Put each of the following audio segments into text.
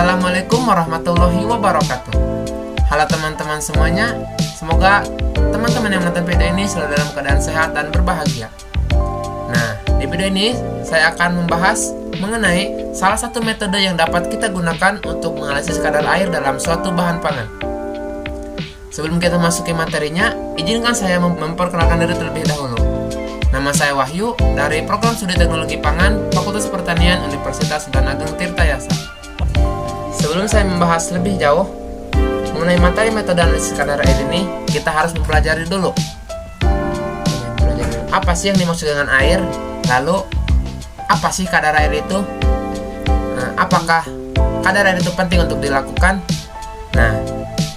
Assalamualaikum warahmatullahi wabarakatuh. Halo teman-teman semuanya, semoga teman-teman yang menonton video ini selalu dalam keadaan sehat dan berbahagia. Nah, di video ini saya akan membahas mengenai salah satu metode yang dapat kita gunakan untuk menganalisis kadar air dalam suatu bahan pangan. Sebelum kita masuki materinya, izinkan saya memperkenalkan diri terlebih dahulu. Nama saya Wahyu dari Program Studi Teknologi Pangan Fakultas Pertanian Universitas Sultan Ageng Tirtayasa. Sebelum saya membahas lebih jauh mengenai materi metode analisis kadar air ini, kita harus mempelajari dulu apa sih yang dimaksud dengan air, lalu apa sih kadar air itu, apakah kadar air itu penting untuk dilakukan. Nah,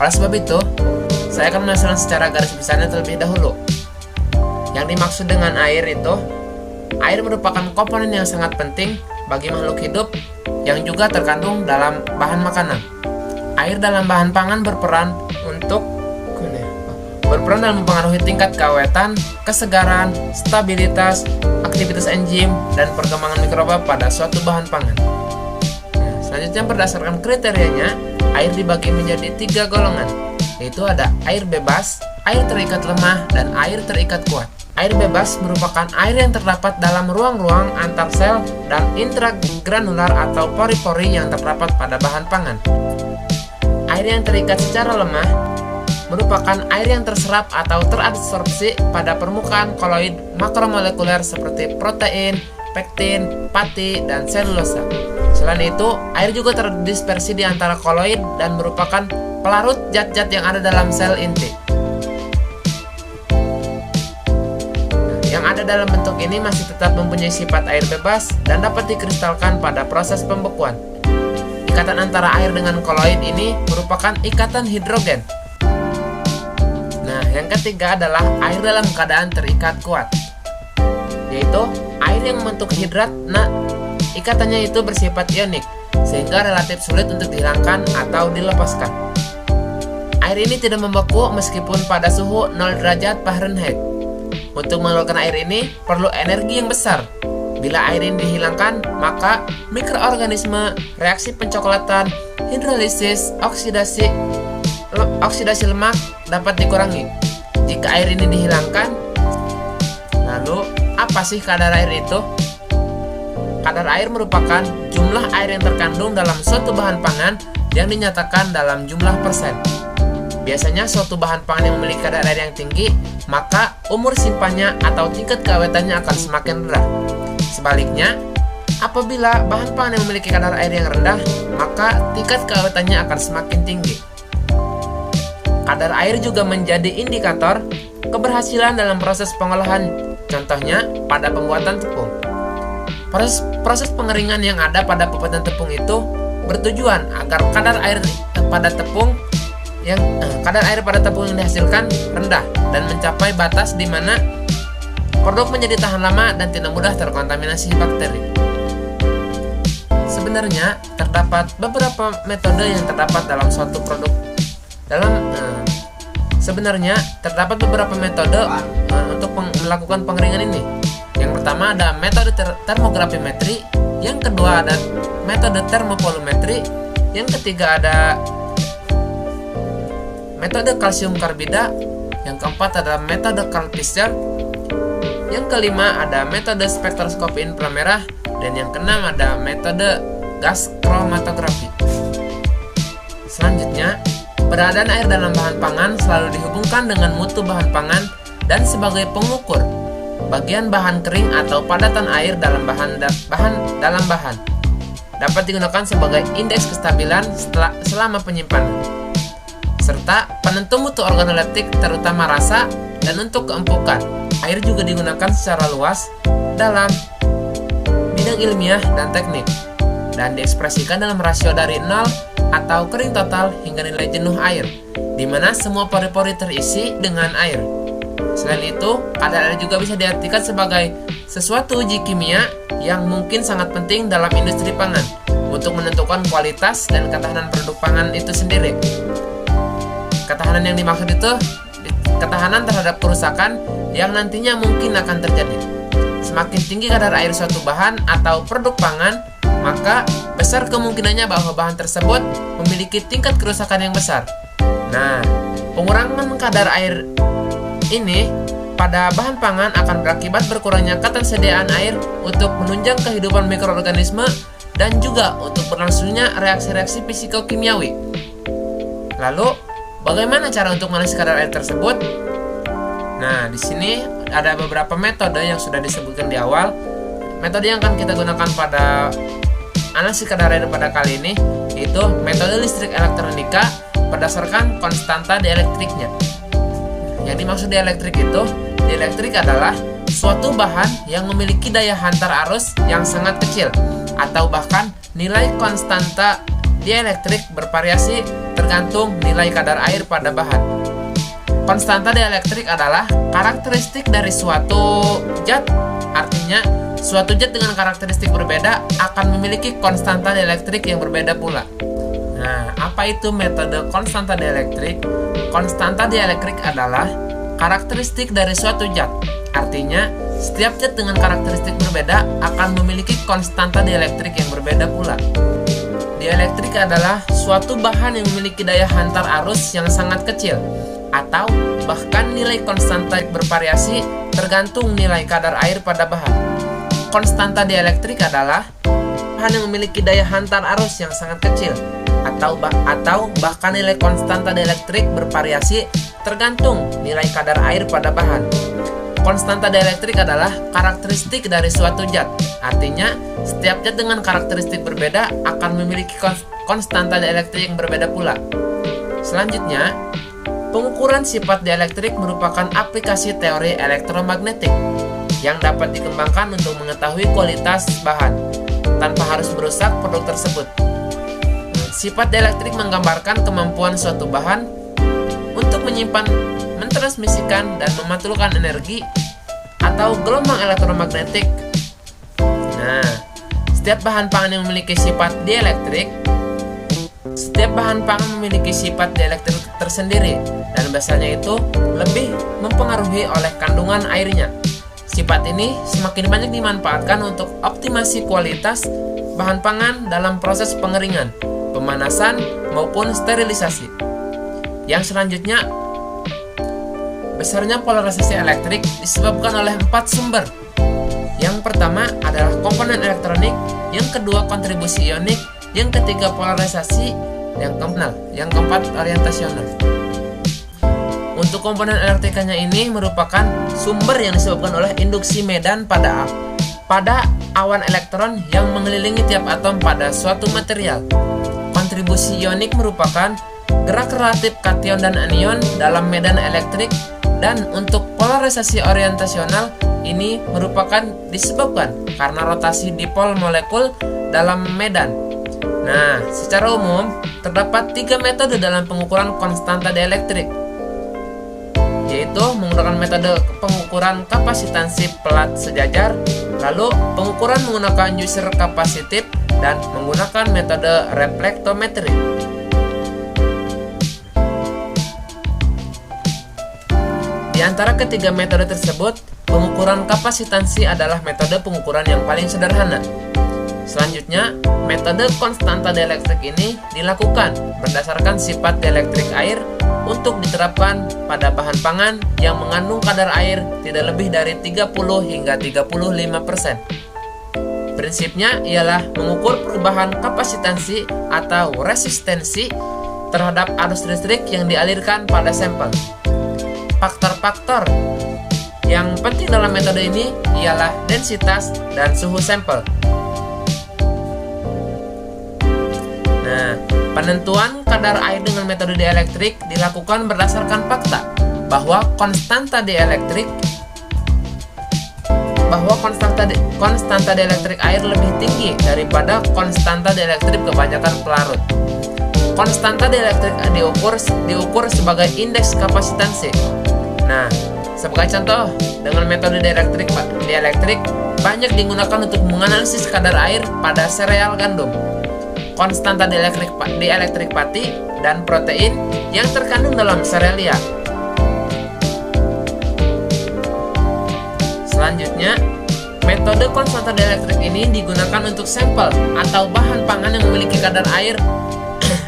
oleh sebab itu saya akan menjelaskan secara garis besarnya terlebih dahulu. Yang dimaksud dengan air itu, air merupakan komponen yang sangat penting bagi makhluk hidup yang juga terkandung dalam bahan makanan. Air dalam bahan pangan berperan dalam mempengaruhi tingkat keawetan, kesegaran, stabilitas, aktivitas enzim, dan perkembangan mikroba pada suatu bahan pangan. Selanjutnya berdasarkan kriterianya, air dibagi menjadi 3 golongan, yaitu ada air bebas, air terikat lemah, dan air terikat kuat. Air bebas merupakan air yang terdapat dalam ruang-ruang antar sel dan intragranular atau pori-pori yang terdapat pada bahan pangan. Air yang terikat secara lemah merupakan air yang terserap atau terabsorpsi pada permukaan koloid makromolekuler seperti protein, pektin, pati, dan selulosa. Selain itu, air juga terdispersi di antara koloid dan merupakan pelarut zat-zat yang ada dalam sel inti. Yang ada dalam bentuk ini masih tetap mempunyai sifat air bebas dan dapat dikristalkan pada proses pembekuan. Ikatan antara air dengan koloid ini merupakan ikatan hidrogen. Nah, yang ketiga adalah air dalam keadaan terikat kuat, yaitu air yang membentuk hidrat. Nah, ikatannya itu bersifat ionik, sehingga relatif sulit untuk dihilangkan atau dilepaskan. Air ini tidak membeku meskipun pada suhu 0 derajat Fahrenheit. Untuk mengeluarkan air ini perlu energi yang besar. Bila air ini dihilangkan, maka mikroorganisme, reaksi pencoklatan, hidrolisis, oksidasi lemak dapat dikurangi. Jika air ini dihilangkan, lalu apa sih kadar air itu? Kadar air merupakan jumlah air yang terkandung dalam suatu bahan pangan yang dinyatakan dalam jumlah persen. Biasanya suatu bahan pangan yang memiliki kadar air yang tinggi, maka umur simpannya atau tingkat keawetannya akan semakin rendah. Sebaliknya, apabila bahan pangan yang memiliki kadar air yang rendah, maka tingkat keawetannya akan semakin tinggi. Kadar air juga menjadi indikator keberhasilan dalam proses pengolahan. Contohnya pada pembuatan tepung. Proses pengeringan yang ada pada pembuatan tepung itu bertujuan agar kadar air pada tepung yang dihasilkan rendah dan mencapai batas di mana produk menjadi tahan lama dan tidak mudah terkontaminasi bakteri. Sebenarnya terdapat beberapa metode yang terdapat dalam suatu produk. Untuk melakukan pengeringan ini. Yang pertama ada metode termografimetri, yang kedua ada metode termovolumetri, yang ketiga ada metode kalsium karbida, yang keempat adalah metode Karl Fischer, yang kelima ada metode spektroskopi inframerah, dan yang keenam ada metode gas kromatografi. Selanjutnya, keberadaan air dalam bahan pangan selalu dihubungkan dengan mutu bahan pangan dan sebagai pengukur bagian bahan kering atau padatan air dalam bahan dapat digunakan sebagai indeks kestabilan selama penyimpanan, serta penentu mutu organoleptik terutama rasa dan untuk keempukan. Air juga digunakan secara luas dalam bidang ilmiah dan teknik dan diekspresikan dalam rasio dari 0 atau kering total hingga nilai jenuh air, di mana semua pori-pori terisi dengan air. Selain itu, kadar air juga bisa diartikan sebagai sesuatu uji kimia yang mungkin sangat penting dalam industri pangan untuk menentukan kualitas dan ketahanan produk pangan itu sendiri. Ketahanan yang dimaksud itu ketahanan terhadap kerusakan yang nantinya mungkin akan terjadi. Semakin tinggi kadar air suatu bahan atau produk pangan, maka besar kemungkinannya bahwa bahan tersebut memiliki tingkat kerusakan yang besar. Nah, pengurangan kadar air ini pada bahan pangan akan berakibat berkurangnya ketersediaan air untuk menunjang kehidupan mikroorganisme dan juga untuk berlangsungnya reaksi-reaksi fisikokimiawi. Lalu, bagaimana cara untuk menganalisis kadar air tersebut? Nah, di sini ada beberapa metode yang sudah disebutkan di awal. Metode yang akan kita gunakan pada analisis kadar air pada kali ini yaitu metode listrik elektronika berdasarkan konstanta dielektriknya. Yang dimaksud dielektrik itu, dielektrik adalah suatu bahan yang memiliki daya hantar arus yang sangat kecil atau bahkan nilai konstanta dielektrik bervariasi tergantung nilai kadar air pada bahan. Konstanta dielektrik adalah karakteristik dari suatu zat, artinya suatu zat dengan karakteristik berbeda akan memiliki konstanta dielektrik yang berbeda pula. Nah, apa itu metode konstanta dielektrik? Konstanta dielektrik adalah karakteristik dari suatu zat, artinya setiap zat dengan karakteristik berbeda akan memiliki konstanta dielektrik yang berbeda pula. Dielektrik adalah suatu bahan yang memiliki daya hantar arus yang sangat kecil atau bahkan nilai konstanta bervariasi tergantung nilai kadar air pada bahan. Konstanta dielektrik adalah bahan yang memiliki daya hantar arus yang sangat kecil atau bahkan nilai konstanta dielektrik bervariasi tergantung nilai kadar air pada bahan. Konstanta dielektrik adalah karakteristik dari suatu zat, artinya setiap zat dengan karakteristik berbeda akan memiliki konstanta dielektrik yang berbeda pula. Selanjutnya, pengukuran sifat dielektrik merupakan aplikasi teori elektromagnetik yang dapat dikembangkan untuk mengetahui kualitas bahan tanpa harus merusak produk tersebut. Sifat dielektrik menggambarkan kemampuan suatu bahan untuk menyimpan, mentransmisikan, dan memantulkan energi atau gelombang elektromagnetik. Nah, setiap bahan pangan yang memiliki sifat dielektrik tersendiri dan biasanya itu lebih mempengaruhi oleh kandungan airnya. Sifat ini semakin banyak dimanfaatkan untuk optimasi kualitas bahan pangan dalam proses pengeringan, pemanasan, maupun sterilisasi. Yang selanjutnya, besarnya polarisasi elektrik disebabkan oleh 4 sumber. Yang pertama adalah komponen elektronik, yang kedua kontribusi ionik, yang ketiga polarisasi, yang keempat orientasional. Untuk komponen elektrikanya ini merupakan sumber yang disebabkan oleh induksi medan pada awan elektron yang mengelilingi tiap atom pada suatu material. Kontribusi ionik merupakan gerak relatif kation dan anion dalam medan elektrik, dan untuk polarisasi orientasional ini merupakan disebabkan karena rotasi dipol molekul dalam medan. Nah, secara umum terdapat 3 metode dalam pengukuran konstanta dielektrik, yaitu menggunakan metode pengukuran kapasitansi pelat sejajar, lalu pengukuran menggunakan user kapasitif, dan menggunakan metode reflektometri. Di antara ketiga metode tersebut, pengukuran kapasitansi adalah metode pengukuran yang paling sederhana. Selanjutnya, metode konstanta dielektrik ini dilakukan berdasarkan sifat dielektrik air untuk diterapkan pada bahan pangan yang mengandung kadar air tidak lebih dari 30 hingga 35%. Prinsipnya ialah mengukur perubahan kapasitansi atau resistensi terhadap arus listrik yang dialirkan pada sampel. Faktor-faktor yang penting dalam metode ini ialah densitas dan suhu sampel. Nah, penentuan kadar air dengan metode dielektrik dilakukan berdasarkan fakta bahwa konstanta dielektrik air lebih tinggi daripada konstanta dielektrik kebanyakan pelarut. Konstanta dielektrik diukur sebagai indeks kapasitansi. Nah, sebagai contoh, dengan metode dielektrik banyak digunakan untuk menganalisis kadar air pada sereal gandum. Konstanta dielektrik pati dan protein yang terkandung dalam serealia. Selanjutnya, Metode konstanta dielektrik ini digunakan untuk sampel atau bahan pangan yang memiliki kadar air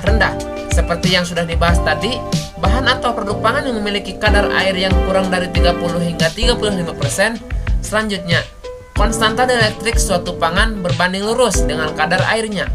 rendah. Seperti yang sudah dibahas tadi, bahan atau produk pangan yang memiliki kadar air yang kurang dari 30 hingga 35%. Selanjutnya, konstanta dielektrik suatu pangan berbanding lurus dengan kadar airnya.